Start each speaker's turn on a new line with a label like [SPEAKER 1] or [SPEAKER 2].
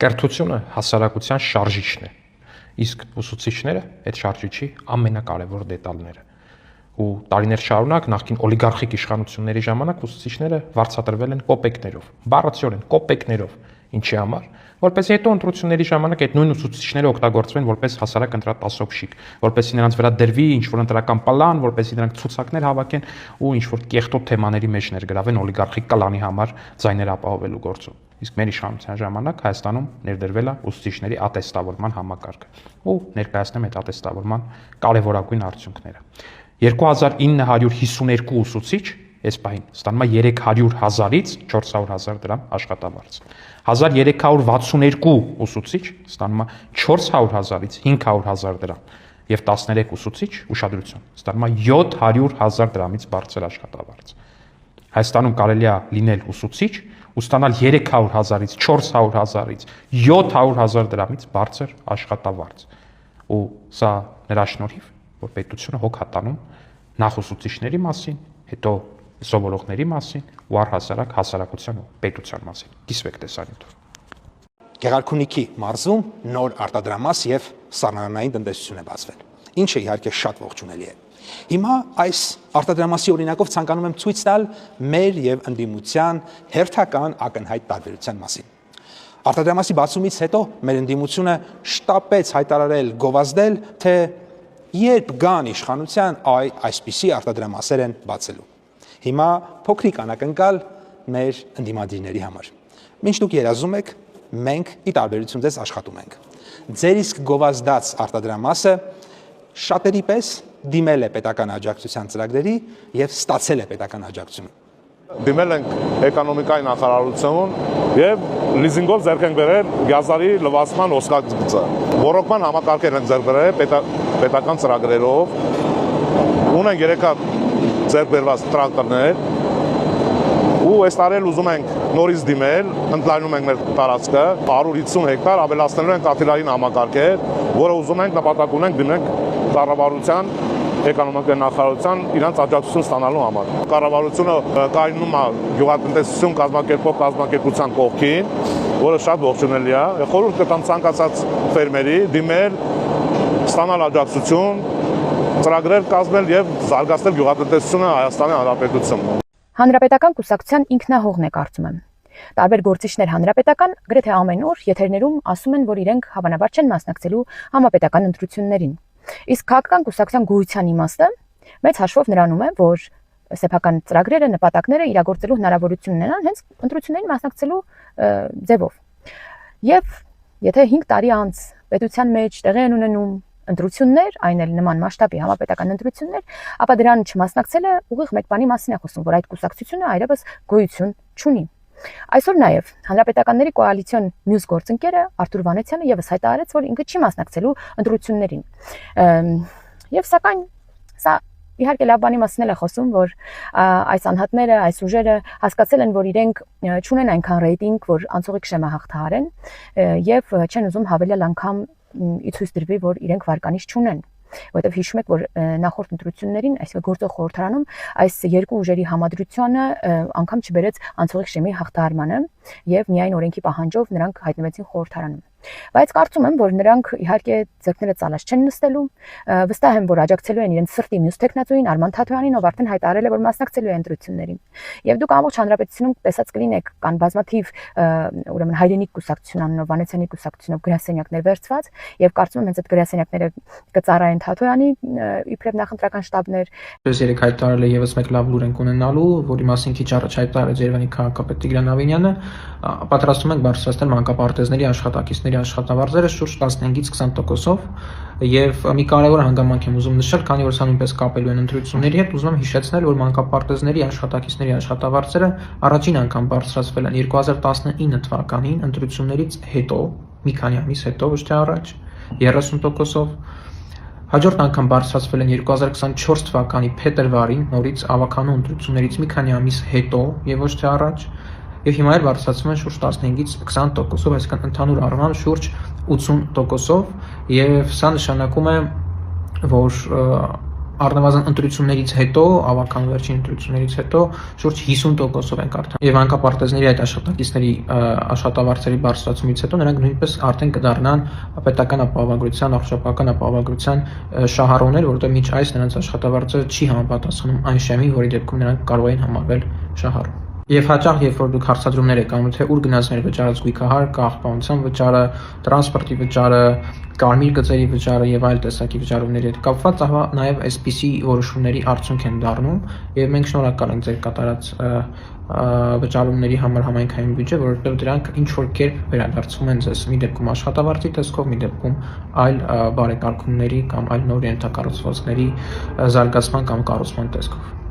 [SPEAKER 1] Կրթությունը հասարակության շարժիչն է, իսկ ուսուցիչները այդ շարժիչի ամենակարևոր դետալները։ Ու տարիներ շարունակ նախկին օլիգարխիկ իշխանությունների ժամանակ ուսուցիչները վարձատրվել են կոպեկներով, բառացիորեն կոպեկներով, ինչի համար, որպեսզի հետո ընտրությունների ժամանակ այդ նույն ուսուցիչները օգտագործվեն որպես հասարակ ընտրատասովշիկ, որպեսզի նրանց վրա դրվի ինչ-որ ընտրական պլան, որպեսզի նրանք ցուցակներ հավաքեն ու ինչ-որ կեղտոտ թեմաների մեջ ներգրավեն օլիգարխիկ կլանի համար ձայներ ապահովելու գործում։ Իսկ մեր իշխանության ժամանակ Հայաստանում ներդրվել է ուսուցիչների ատեստավորման համակարգը ու ներկայացնեմ այդ ատեստավորման կարևորագույն արդյունքները։ 2952 ուսուցիչ այս պահին ստանում է 300,000-ից 400,000 դրամ աշխատավարձ։ 1362 ուսուցիչ ստանում է 400,000-ից 500,000 դրամ եւ 13 ուսուցիչ ուշադրություն ստանում է 700,000 դրամից բարձր աշխատավարձ։ Հայաստանում կարելի է լինել ուսուցիչ ու ստանալ 300,000-ից 400,000-ից 700,000 դրամից բարձր աշխատավարձ։ Ու սա նրա շնորհիվ, որ պետությունը հոգ հատանում նախ ուսուցիչների մասին, հետո սովորողների մասին ու առհասարակ հասարակության ու պետության մասին։ Կիսվեք տեսանյութով։
[SPEAKER 2] Գեղարքունիքի մարզում նոր արտադրամաս եւ սառնարանային տնտեսություն է բացվել, ինչը իհարկե շատ ողջունելի է։ Հիմա այս արտադրամասի օրինակով ցանկանում եմ ցույց տալ մեր եւ ընդդիմության հերթական ակնհայտ տարբերության մասին։ Արտադրամասի բացումից հետո մեր ընդդիմությունը շտապեց հայտարարել, գովազդել, թե երբ գան իշխանության այսպիսի արտադրամասեր են բացելու։ Հիմա փոքրիկ անակնկալ մեր ընդդիմադիրների համար։ Մինչ դուք երազում եք, մենք ի տարբերություն ձեզ աշխատում ենք։ Ձեր իսկ գովազդած արտադրամասը շատերի պես դիմել է պետական աջակցության ծրագրերի եւ ստացել է պետական աջակցություն։
[SPEAKER 3] Դիմել ենք էկոնոմիկայի նախարարություն եւ լիզինգով ձեռք ենք բերել գազարի լվացման օսկագծը։ Ռոռոկման համակարգեր ենք ձեռք բերել պետական ծրագրերով։ Ունենք 3 հատ ձեռք բերված տրակտորներ ու այս տարի ուզում ենք նորից դիմել, ընդլայնում ենք մեր տարածքը 150 հեկտար ավելացնելու ենք արտիլային համակարգեր, որը ուզում ենք նպատակ ունենք դիմենք կառավարության էկոնոմիկայի նախարարության իրանց աջակցություն ստանալու համար։ Կառավարությունը կայանում է գյուղատնտեսություն կազմակերպող կազմակերպության կողքին, որը շատ ողջունելի է։ Խորհուրդ կտամ ցանկացած ֆերմերի դիմել, ստանալ աջակցություն, ծրագրեր կազմել եւ զարգացնել գյուղատնտեսությունը Հայաստանի Հանրապետությունում։
[SPEAKER 4] Հանրապետական կուսակցության ինքնահողն է կարծում եմ։ Տարբեր գործիչներ հանրապետական գրեթե ամեն օր եթերներում ասում են, որ իրենք հավանաբար չեն մասնակցելու համապետական ընտրություններին։ Իսկ քաղաքական կուսակցության գոյության իմաստը մեծ հաշվով նրանում է, որ սեփական ծրագրերը, նպատակները իրագործելու հնարավորություն ունենան հենց ընտրություններին մասնակցելու ձևով։ Եվ եթե 5 տարի անց պետության մեջ տեղի են ունենում ընտրություններ, այն էլ նման մասշտաբի համապետական ընտրություններ, ապա դրան չմասնակցելը ուղիղ մեկ բանի մասին է խոսում, որ այդ կուսակցությունը այլևս գոյություն չունի։ Այսօր նաև հանրապետականների կոալիցիոն մյուս գործընկերը Արթուր Վանեցյանը եւս հայտարարեց, որ ինքը չի մասնակցելու ընտրություններին։ Եվ սակայն սա իհարկե լավ բանի մասին է խոսում, որ այս անհատները, այս ուժերը հասկացել են, որ իրենք չունեն այնքան ռեյտինգ, որ անցողիկ շեմա հաղթահարեն եւ չեն ուզում հավելել անգամ ի ցույց դրվի, որ իրենք վարկանիշ չունեն, որովհետև հիշում եք, որ նախորդ ընտրություններին, այսինքն գործող խորհրդարանում այս երկու ուժերի համադրությունը անգամ չբերեց անցողիկ շեմի հաղթահարմանը եւ միայն օրենքի պահանջով նրանք հայտնվեցին խորհրդարանում։ Բայց կարծում եմ, որ նրանք իհարկե ձեռքները ծալած չեն նստելու, վստահ եմ, որ աջակցելու են իրենց սրտի մյուս տեխնացուին Արման Թաթոյանին, ով արդեն հայտարարել է, որ մասնակցելու է ընտրություններին։ Եվ դուք ամբողջ հանրապետությունում տեսած կլինեք, կան բազմաթիվ ուրեմն հայրենիք կուսակցություն անունով, Վանեցյանի կուսակցությունով գրասենյակներ վերցված, եւ կարծում եմ հենց այդ գրասենյակները կծառայեն Թաթոյանի իբրև նախընտրական շտաբներ։
[SPEAKER 5] Ես երեք հայտարարել եմ եւս մեկ լավ լուր ենք ունենալու, որի մասին քիչ առաջ հայտարարեց Երևանի քաղաքապետ Տիգրան Ավինյանը, պատրաստում ենք բարձրացնել մանկապարտեզների աշխատակիցների աշխատավարձերը շուրջ 15-ից 20%-ով եւ մի կարևոր հանգամանք եմ ուզում նշել, քանի որ սա նույնպես կապելու են ընտրությունների հետ, ուզում եմ հիշեցնել, որ մանկապարտեզների աշխատակիցների աշխատավարձերը առաջին անգամ բարձրացվել են 2019 թվականին ընտրություններից հետո, մի քանի ամիս հետո, ոչ թե առաջ 30%-ով, հաջորդ անգամ բարձրացվել են 2024 թվականի փետրվարին, նորից ավականու ընտրություններից մի քանի ամիս հետո եւ ոչ թե առաջ, եւ հիմա էլ բարձրացում են շուրջ 15-ից 20%-ով, այսինքն ընդհանուր առմամբ շուրջ 80%-ով, եւ սա նշանակում է, որ առնվազն ընտրություններից հետո, ավական վերջին ընտրություններից հետո շուրջ 50%-ով ենք արդեն։ Եվ մանկապարտեզների այդ աշխատակիցների աշխատավարձերի բարձրացումից հետո նրանք նույնպես արդեն կդառնան պետական ապահովագրության, առողջապահական ապահովագրության շահառուներ, որովհետև մինչ այս նրանց աշխատավարձը չի համապատասխանում այն շեմին, որի դեպքում նրանք կարող էին համարվել շահառու։ Եվ հաճախ, երբ որ դուք հարցադրումներ եք անում, թե ուր գնացներ վճարած գույքահարկը, աղբանության վճարը, տրանսպորտի վճարը, կարմիր գծերի վճարը եւ այլ տեսակի վճարումների հետ կապված, ահա նաեւ այսպիսի որոշումների արդյունք են դառնում եւ մենք շնորհակալ ենք ձեր կատարած վճարումների համար համայնքային բյուջե, որովհետեւ դրանք ինչ որ կերպ վերադարձում են ձեզ մի դեպքում աշխատավարձի տեսքով, մի դեպքում այլ բարեկարգումների կամ այլ նոր ենթակառուցվածքների զարգացման կամ կառուցման տեսքով։